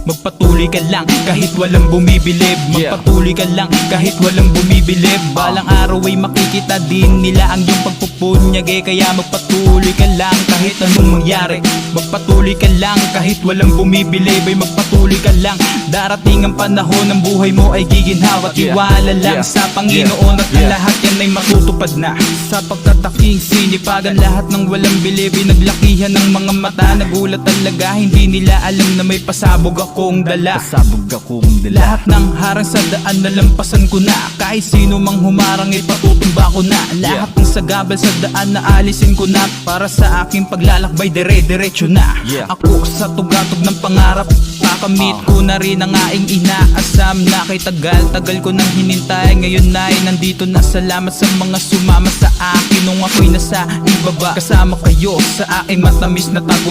magpatuloy ka lang kahit walang bumibilib. Magpatuloy ka lang kahit walang bumibilib. Balang araw ay makikita din nila ang iyong pagpupunyag kaya magpatuloy ka lang kahit anong mangyari. Magpatuloy ka lang kahit walang bumibilib. Ay magpatuloy ka lang, darating ang panahon ng buhay mo ay giginhawa. Tiwala lang sa Panginoon at ang lahat yan ay matutupad na. Sa pagtataking sinipagan lahat ng walang bilib, naglakihan ng mga mata. Nagulat talaga, hindi nila alam na may pasabog akong dala. Lahat ng harang sa daan nalampasan ko na. Kahit sino mang humarang ay patutumba ko na. Lahat ng sagabal sa daan na alisin ko na. Para sa aking paglalakbay dire-diretso na. Ako sa tugatog ng pangarap, kakamit ko na rin ang aing inaasam. Na kay tagal-tagal ko nang hinintay, ngayon ay nandito na. Salamat sa mga sumama sa akin nung ako'y nasa ibaba. Kasama kayo sa aking matamis na tagumpay.